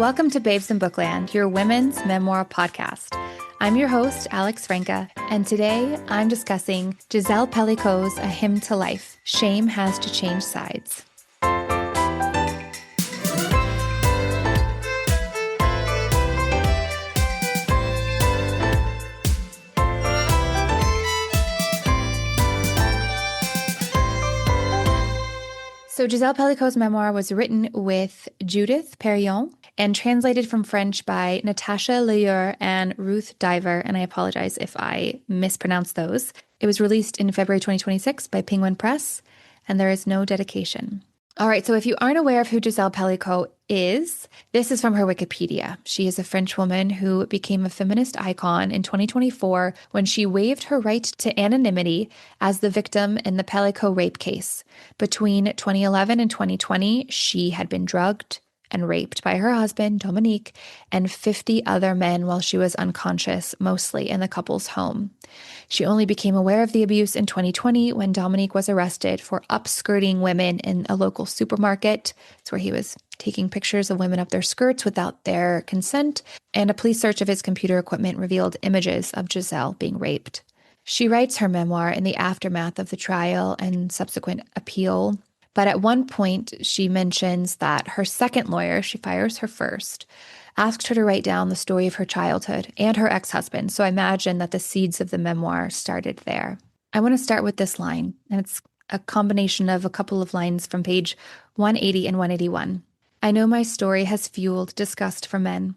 Welcome to Babes in Bookland, your women's memoir podcast. I'm your host, Alex Franca, and today I'm discussing Gisele Pelicot's A Hymn to Life, Shame Has to Change Sides. So Gisele Pelicot's memoir was written with Judith Perrillon and translated from French by Natasha Leyeur and Ruth Diver, and I apologize if I mispronounce those. It was released in February 2026 by Penguin Press, and there is no dedication. All right, so if you aren't aware of who Gisele Pelicot is, this is from her Wikipedia. She is a French woman who became a feminist icon in 2024 when she waived her right to anonymity as the victim in the Pellicot rape case. Between 2011 and 2020, she had been drugged and raped by her husband, Dominique, and 50 other men while she was unconscious, mostly in the couple's home. She only became aware of the abuse in 2020 when Dominique was arrested for upskirting women in a local supermarket. It's where he was taking pictures of women up their skirts without their consent, and a police search of his computer equipment revealed images of Gisele being raped. She writes her memoir in the aftermath of the trial and subsequent appeal. But at one point, she mentions that her second lawyer, she fires her first, asked her to write down the story of her childhood and her ex-husband. So I imagine that the seeds of the memoir started there. I want to start with this line, and it's a combination of a couple of lines from page 180 and 181. I know my story has fueled disgust for men,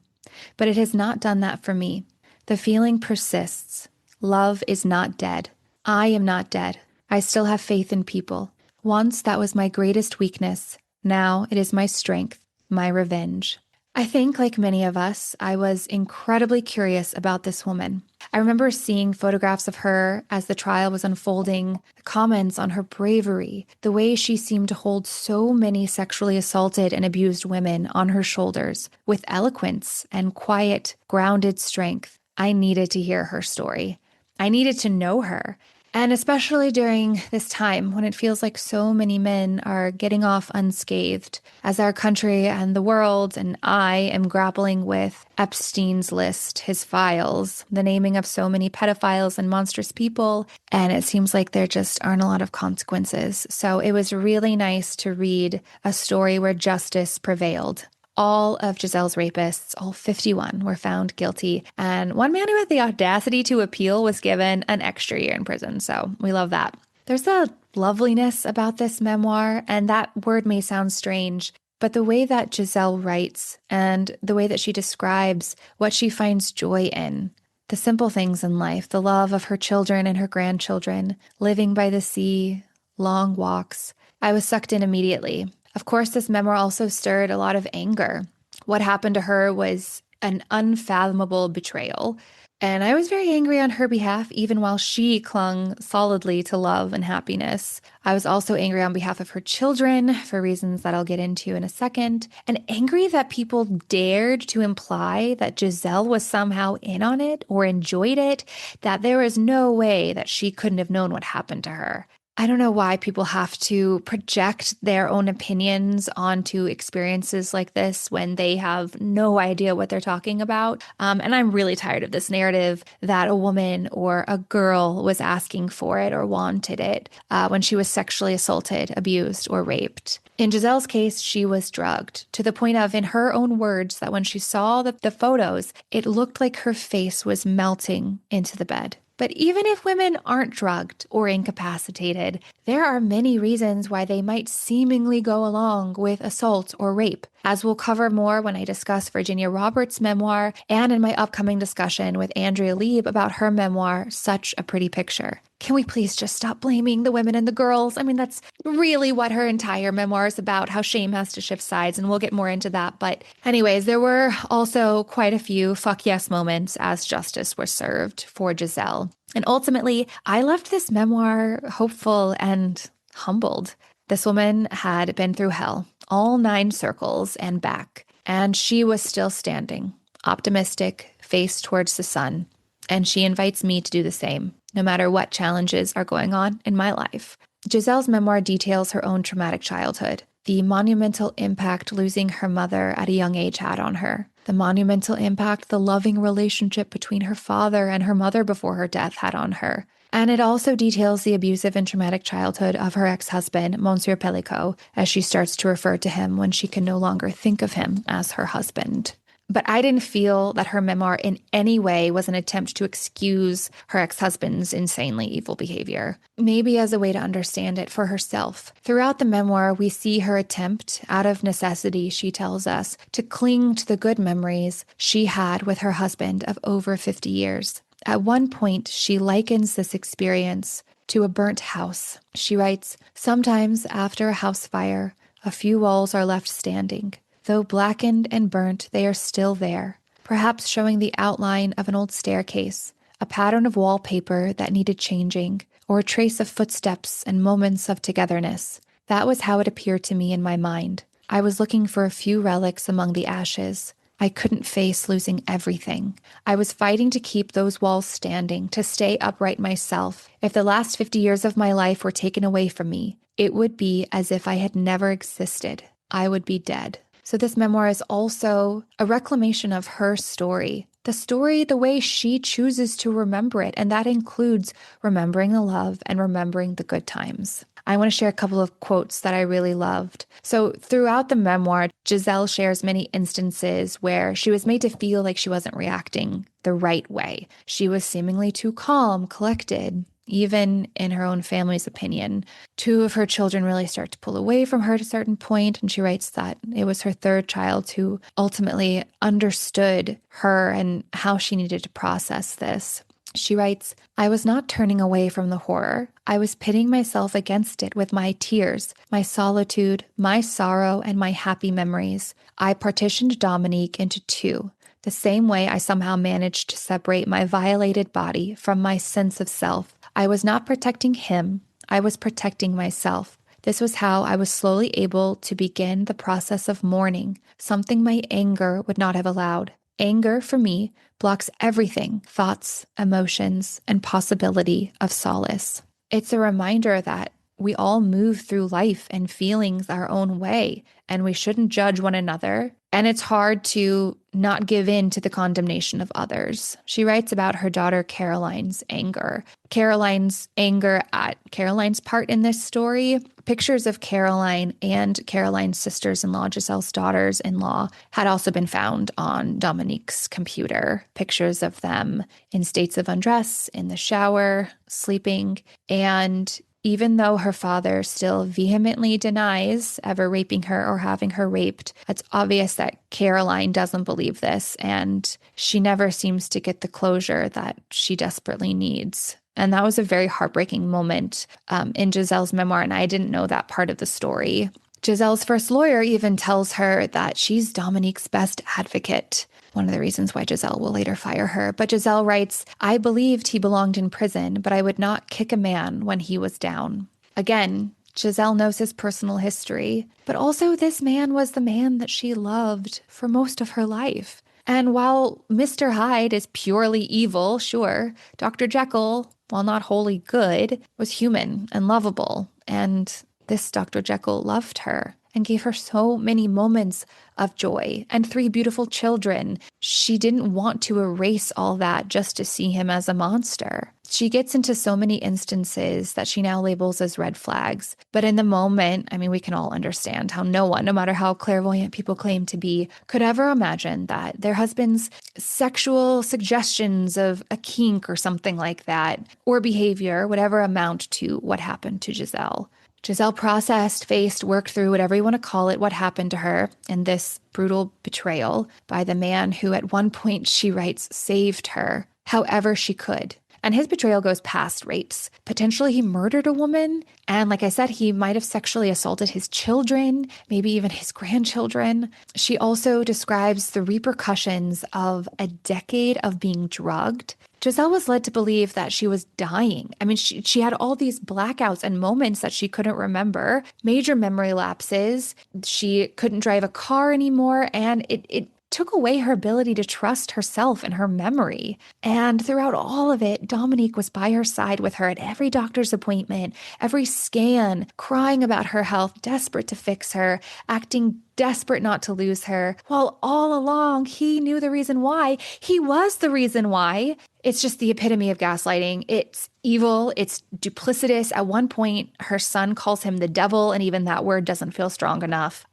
but it has not done that for me. The feeling persists. Love is not dead. I am not dead. I still have faith in people. Once that was my greatest weakness. Now it is my strength, my revenge. I think, like many of us, I was incredibly curious about this woman. I remember seeing photographs of her as the trial was unfolding, the comments on her bravery, the way she seemed to hold so many sexually assaulted and abused women on her shoulders with eloquence and quiet, grounded strength. I needed to hear her story. I needed to know her. And especially during this time when it feels like so many men are getting off unscathed, as our country and the world and I am grappling with Epstein's list, his files, the naming of so many pedophiles and monstrous people, and it seems like there just aren't a lot of consequences. So it was really nice to read a story where justice prevailed. All of Gisele's rapists, all 51, were found guilty, and one man who had the audacity to appeal was given an extra year in prison, so we love that. There's a loveliness about this memoir, and that word may sound strange, but the way that Gisele writes and the way that she describes what she finds joy in, the simple things in life, the love of her children and her grandchildren, living by the sea, long walks, I was sucked in immediately. Of course, this memoir also stirred a lot of anger. What happened to her was an unfathomable betrayal, and I was very angry on her behalf, even while she clung solidly to love and happiness. I was also angry on behalf of her children for reasons that I'll get into in a second, and angry that people dared to imply that Gisele was somehow in on it or enjoyed it, that there was no way that she couldn't have known what happened to her. I don't know why people have to project their own opinions onto experiences like this when they have no idea what they're talking about. And I'm really tired of this narrative that a woman or a girl was asking for it or wanted it when she was sexually assaulted, abused, or raped. In Gisele's case, she was drugged to the point of, in her own words, that when she saw the photos, it looked like her face was melting into the bed. But even if women aren't drugged or incapacitated, there are many reasons why they might seemingly go along with assault or rape, as we'll cover more when I discuss Virginia Roberts' memoir and in my upcoming discussion with Andrea Lieb about her memoir, Such a Pretty Picture. Can we please just stop blaming the women and the girls? I mean, that's really what her entire memoir is about, how shame has to shift sides, and we'll get more into that. But anyways, there were also quite a few fuck yes moments as justice was served for Gisele. And ultimately, I left this memoir hopeful and humbled. This woman had been through hell, all 9 circles and back, and she was still standing, optimistic, face towards the sun. And she invites me to do the same, no matter what challenges are going on in my life. Gisele's memoir details her own traumatic childhood. the monumental impact losing her mother at a young age had on her, the monumental impact the loving relationship between her father and her mother before her death had on her. And it also details the abusive and traumatic childhood of her ex-husband, Monsieur Pellicot, as she starts to refer to him when she can no longer think of him as her husband. But I didn't feel that her memoir in any way was an attempt to excuse her ex-husband's insanely evil behavior, maybe as a way to understand it for herself. Throughout the memoir, we see her attempt, out of necessity, she tells us, to cling to the good memories she had with her husband of over 50 years. At one point, she likens this experience to a burnt house. She writes, "Sometimes after a house fire, a few walls are left standing. Though blackened and burnt, they are still there, perhaps showing the outline of an old staircase, a pattern of wallpaper that needed changing, or a trace of footsteps and moments of togetherness. That was how it appeared to me in my mind. I was looking for a few relics among the ashes. I couldn't face losing everything. I was fighting to keep those walls standing, to stay upright myself. If the last 50 years of my life were taken away from me, it would be as if I had never existed. I would be dead." So this memoir is also a reclamation of her story, the way she chooses to remember it. And that includes remembering the love and remembering the good times. I want to share a couple of quotes that I really loved. So throughout the memoir, Gisele shares many instances where she was made to feel like she wasn't reacting the right way. She was seemingly too calm, collected, even in her own family's opinion. Two of her children really start to pull away from her at a certain point, and she writes that it was her third child who ultimately understood her and how she needed to process this. She writes, "I was not turning away from the horror. I was pitting myself against it with my tears, my solitude, my sorrow, and my happy memories. I partitioned Dominique into two, the same way I somehow managed to separate my violated body from my sense of self. I was not protecting him. I was protecting myself. This was how I was slowly able to begin the process of mourning, something my anger would not have allowed. Anger, for me, blocks everything, thoughts, emotions, and possibility of solace." It's a reminder that we all move through life and feelings our own way, and we shouldn't judge one another. And it's hard to not give in to the condemnation of others. She writes about her daughter Caroline's anger. Caroline's anger at Caroline's part in this story. Pictures of Caroline and Caroline's sisters-in-law, Gisele's daughters-in-law, had also been found on Dominique's computer. Pictures of them in states of undress, in the shower, sleeping, and even though her father still vehemently denies ever raping her or having her raped, it's obvious that Caroline doesn't believe this, and she never seems to get the closure that she desperately needs. And that was a very heartbreaking moment in Gisele's memoir, and I didn't know that part of the story. Gisele's first lawyer even tells her that she's Dominique's best advocate. One of the reasons why Gisele will later fire her. But Gisele writes, "I believed he belonged in prison, but I would not kick a man when he was down." Again, Gisele knows his personal history, but also this man was the man that she loved for most of her life. And while Mr. Hyde is purely evil, sure, Dr. Jekyll, while not wholly good, was human and lovable. And this Dr. Jekyll loved her and gave her so many moments of joy and 3 beautiful children. She didn't want to erase all that just to see him as a monster. She gets into so many instances that she now labels as red flags. But in the moment, I mean, we can all understand how no one, no matter how clairvoyant people claim to be, could ever imagine that their husband's sexual suggestions of a kink or something like that, or behavior, would ever amount to what happened to Gisele. Gisele processed, faced, worked through, whatever you want to call it, what happened to her in this brutal betrayal by the man who at one point, she writes, saved her however she could. And his betrayal goes past rapes. Potentially he murdered a woman. And like I said, he might have sexually assaulted his children, maybe even his grandchildren. She also describes the repercussions of a decade of being drugged. Gisele was led to believe that she was dying. I mean, she had all these blackouts and moments that she couldn't remember, major memory lapses. She couldn't drive a car anymore. And it took away her ability to trust herself and her memory. And throughout all of it, Dominique was by her side with her at every doctor's appointment, every scan, crying about her health, desperate to fix her, acting desperate not to lose her, while all along he knew the reason why. He was the reason why. It's just the epitome of gaslighting. It's evil. It's duplicitous. At one point, her son calls him the devil, and even that word doesn't feel strong enough.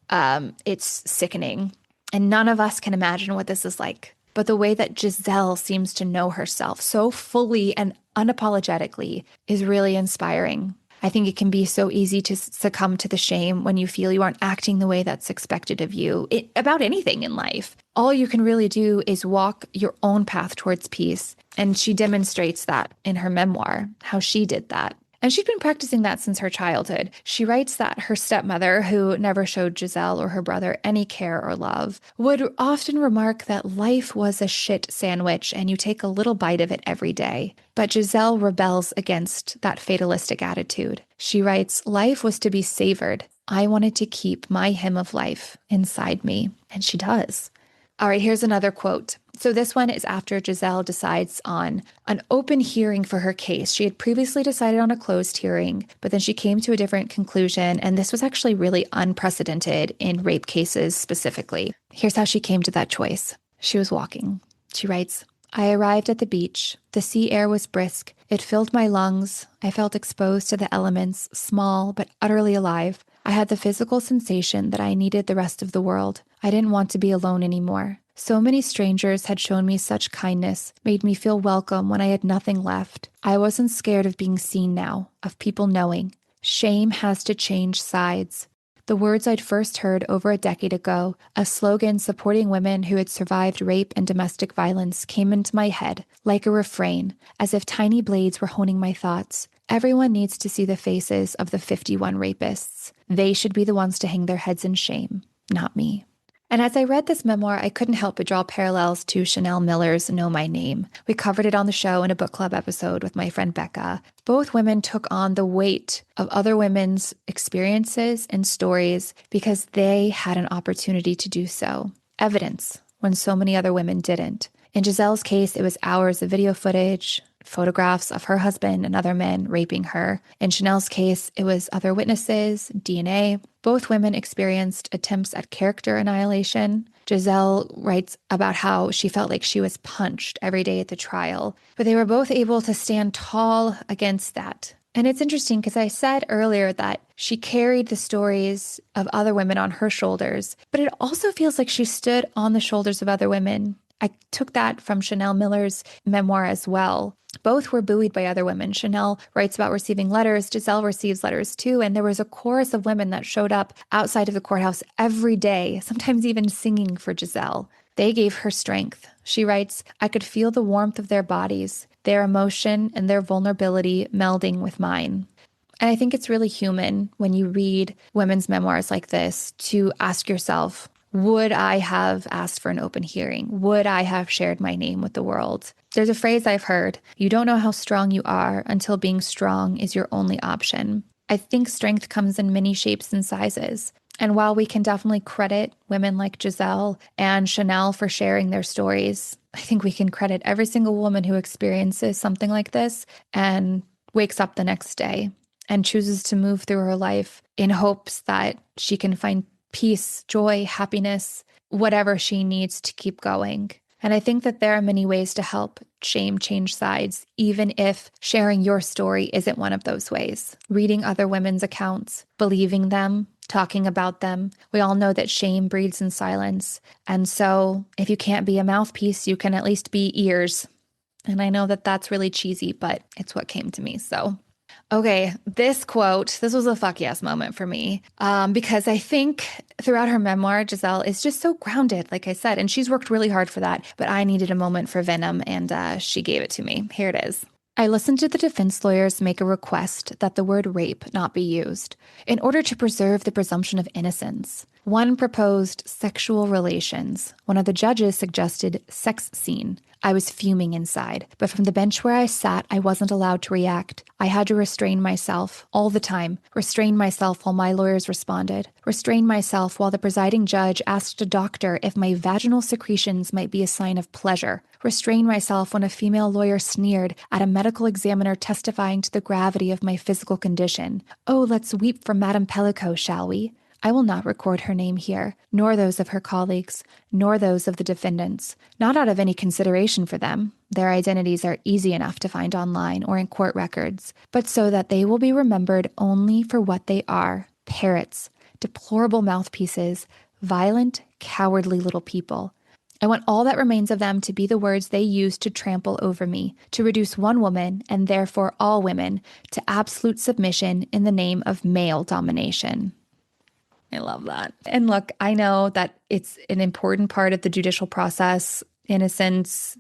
It's sickening. And none of us can imagine what this is like. But the way that Gisele seems to know herself so fully and unapologetically is really inspiring. I think it can be so easy to succumb to the shame when you feel you aren't acting the way that's expected of you about anything in life. All you can really do is walk your own path towards peace. And she demonstrates that in her memoir, how she did that. And she'd been practicing that since her childhood. She writes that her stepmother, who never showed Gisele or her brother any care or love, would often remark that life was a shit sandwich and you take a little bite of it every day. But Gisele rebels against that fatalistic attitude. She writes, life was to be savored. I wanted to keep my hymn of life inside me. And she does. All right, here's another quote. So this one is after Gisele decides on an open hearing for her case. She had previously decided on a closed hearing, but then she came to a different conclusion. And this was actually really unprecedented in rape cases specifically. Here's how she came to that choice. She was walking. She writes, I arrived at the beach. The sea air was brisk. It filled my lungs. I felt exposed to the elements, small but utterly alive. I had the physical sensation that I needed the rest of the world. I didn't want to be alone anymore. So many strangers had shown me such kindness, made me feel welcome when I had nothing left. I wasn't scared of being seen now, of people knowing. Shame has to change sides. The words I'd first heard over a decade ago, a slogan supporting women who had survived rape and domestic violence, came into my head, like a refrain, as if tiny blades were honing my thoughts. Everyone needs to see the faces of the 51 rapists. They should be the ones to hang their heads in shame, not me. And as I read this memoir, I couldn't help but draw parallels to Chanel Miller's Know My Name. We covered it on the show in a book club episode with my friend Becca. Both women took on the weight of other women's experiences and stories because they had an opportunity to do so. Evidence, when so many other women didn't. In Gisele's case, it was hours of video footage, photographs of her husband and other men raping her. In Chanel's case, it was other witnesses, DNA. Both women experienced attempts at character annihilation. Gisele writes about how she felt like she was punched every day at the trial, but they were both able to stand tall against that. And it's interesting because I said earlier that she carried the stories of other women on her shoulders, but it also feels like she stood on the shoulders of other women. I took that from Chanel Miller's memoir as well. Both were buoyed by other women. Chanel writes about receiving letters. Gisele receives letters too. And there was a chorus of women that showed up outside of the courthouse every day, sometimes even singing for Gisele. They gave her strength. She writes, I could feel the warmth of their bodies, their emotion and their vulnerability melding with mine. And I think it's really human when you read women's memoirs like this to ask yourself, would I have asked for an open hearing? Would I have shared my name with the world? There's a phrase I've heard, you don't know how strong you are until being strong is your only option. I think strength comes in many shapes and sizes. And while we can definitely credit women like Gisele and Chanel for sharing their stories, I think we can credit every single woman who experiences something like this and wakes up the next day and chooses to move through her life in hopes that she can find peace, joy, happiness, whatever she needs to keep going. And I think that there are many ways to help shame change sides, even if sharing your story isn't one of those ways. Reading other women's accounts, believing them, talking about them. We all know that shame breeds in silence. And so if you can't be a mouthpiece, you can at least be ears. And I know that that's really cheesy, but it's what came to me. So okay, this quote, this was a fuck yes moment for me because I think throughout her memoir, Gisele is just so grounded, like I said, and she's worked really hard for that, but I needed a moment for venom and she gave it to me. Here it is. I listened to the defense lawyers make a request that the word rape not be used in order to preserve the presumption of innocence. One proposed sexual relations. One of the judges suggested sex scene. I was fuming inside, but from the bench where I sat, I wasn't allowed to react. I had to restrain myself all the time, restrain myself while my lawyers responded, restrain myself while the presiding judge asked a doctor if my vaginal secretions might be a sign of pleasure, restrain myself when a female lawyer sneered at a medical examiner testifying to the gravity of my physical condition. Oh, let's weep for Madame Pellicot, shall we? I will not record her name here, nor those of her colleagues, nor those of the defendants, not out of any consideration for them. Their identities are easy enough to find online or in court records, but so that they will be remembered only for what they are: parrots, deplorable mouthpieces, violent, cowardly little people. I want all that remains of them to be the words they used to trample over me, to reduce one woman, and therefore all women, to absolute submission in the name of male domination. I love that. And look, I know that it's an important part of the judicial process, innocence,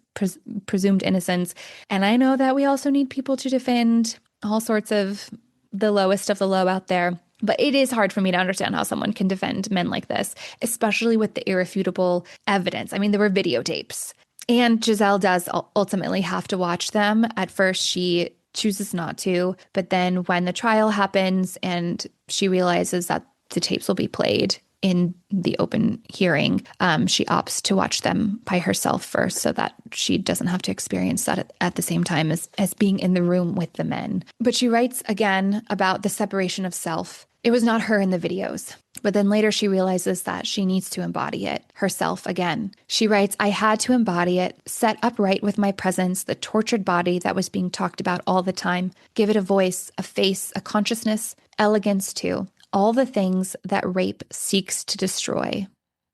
presumed innocence. And I know that we also need people to defend all sorts of the lowest of the low out there. But it is hard for me to understand how someone can defend men like this, especially with the irrefutable evidence. I mean, there were videotapes. And Gisele does ultimately have to watch them. At first, she chooses not to. But then when the trial happens and she realizes that the tapes will be played in the open hearing, she opts to watch them by herself first so that she doesn't have to experience that at the same time as being in the room with the men. But she writes again about the separation of self. It was not her in the videos, but then later she realizes that she needs to embody it herself again. She writes, I had to embody it, set upright with my presence, the tortured body that was being talked about all the time, give it a voice, a face, a consciousness, elegance too. All the things that rape seeks to destroy.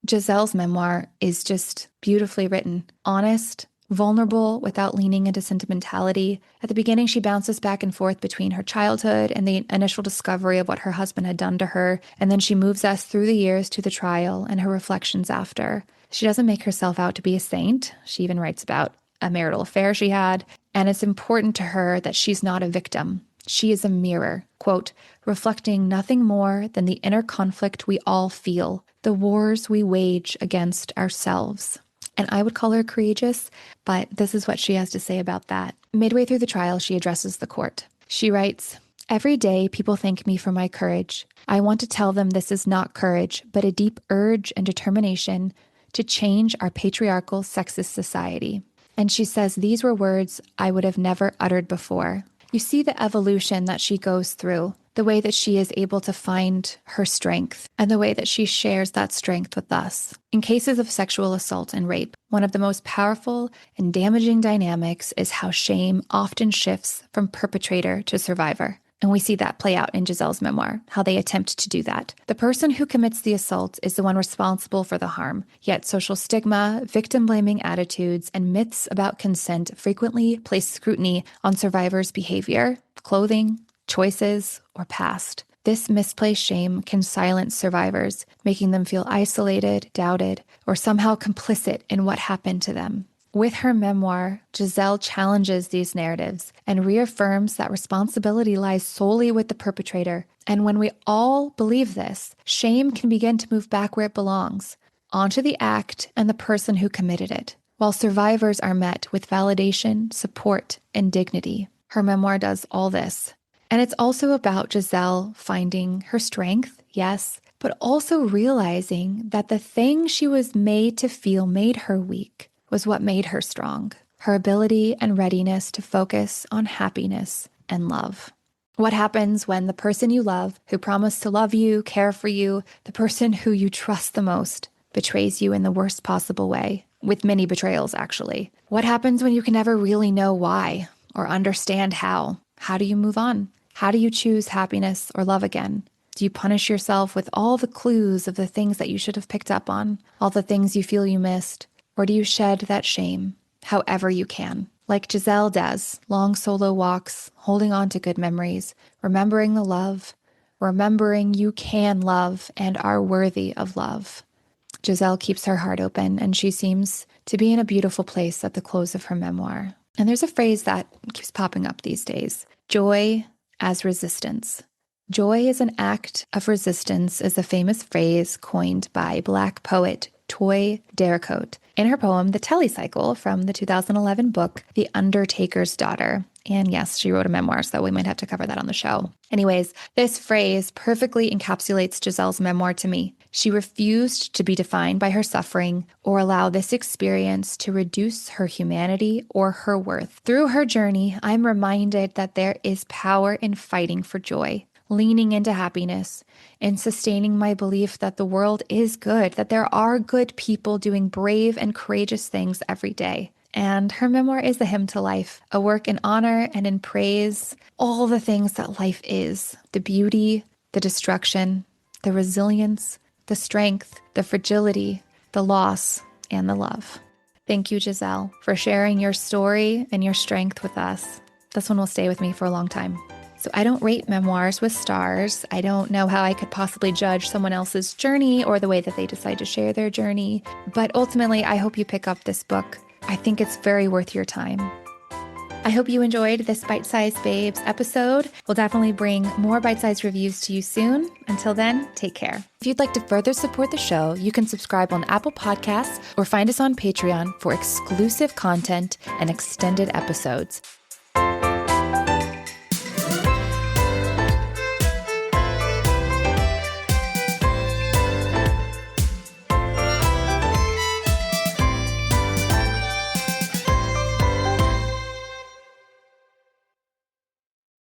Gisele's memoir is just beautifully written, honest, vulnerable without leaning into sentimentality. At the beginning, she bounces back and forth between her childhood and the initial discovery of what her husband had done to her, and then she moves us through the years to the trial and her reflections after. She doesn't make herself out to be a saint. She even writes about a marital affair she had, and it's important to her that she's not a victim. She is a mirror, quote, reflecting nothing more than the inner conflict we all feel, the wars we wage against ourselves. And I would call her courageous, but this is what she has to say about that. Midway through the trial, she addresses the court. She writes, every day people thank me for my courage. I want to tell them this is not courage, but a deep urge and determination to change our patriarchal, sexist society. And she says these were words I would have never uttered before. You see the evolution that she goes through, the way that she is able to find her strength, and the way that she shares that strength with us. In cases of sexual assault and rape, one of the most powerful and damaging dynamics is how shame often shifts from perpetrator to survivor. And we see that play out in Gisele's memoir, how they attempt to do that. The person who commits the assault is the one responsible for the harm, yet social stigma, victim-blaming attitudes, and myths about consent frequently place scrutiny on survivors' behavior, clothing, choices, or past. This misplaced shame can silence survivors, making them feel isolated, doubted, or somehow complicit in what happened to them. With her memoir, Gisele challenges these narratives and reaffirms that responsibility lies solely with the perpetrator. And when we all believe this, shame can begin to move back where it belongs, onto the act and the person who committed it, while survivors are met with validation, support, and dignity. Her memoir does all this. And it's also about Gisele finding her strength, yes, but also realizing that the thing she was made to feel made her weak was what made her strong, her ability and readiness to focus on happiness and love. What happens when the person you love, who promised to love you, care for you, the person who you trust the most, betrays you in the worst possible way, with many betrayals actually? What happens when you can never really know why or understand how? How do you move on? How do you choose happiness or love again? Do you punish yourself with all the clues of the things that you should have picked up on, all the things you feel you missed? Or do you shed that shame, however you can? Like Gisele does, long solo walks, holding on to good memories, remembering the love, remembering you can love and are worthy of love. Gisele keeps her heart open, and she seems to be in a beautiful place at the close of her memoir. And there's a phrase that keeps popping up these days: joy as resistance. Joy is an act of resistance is a famous phrase coined by Black poet Toy Derricotte in her poem The Telecycle from the 2011 book The Undertaker's Daughter. And yes, she wrote a memoir, so we might have to cover that on the show. Anyways, this phrase perfectly encapsulates Gisele's memoir to me. She refused to be defined by her suffering or allow this experience to reduce her humanity or her worth. Through her journey, I'm reminded that there is power in fighting for joy, leaning into happiness, and sustaining my belief that the world is good, that there are good people doing brave and courageous things every day. And her memoir is a hymn to life, a work in honor and in praise, all the things that life is, the beauty, the destruction, the resilience, the strength, the fragility, the loss, and the love. Thank you, Gisele, for sharing your story and your strength with us. This one will stay with me for a long time. So I don't rate memoirs with stars. I don't know how I could possibly judge someone else's journey or the way that they decide to share their journey. But ultimately, I hope you pick up this book. I think it's very worth your time. I hope you enjoyed this Bite Size Babes episode. We'll definitely bring more bite-sized reviews to you soon. Until then, take care. If you'd like to further support the show, you can subscribe on Apple Podcasts or find us on Patreon for exclusive content and extended episodes.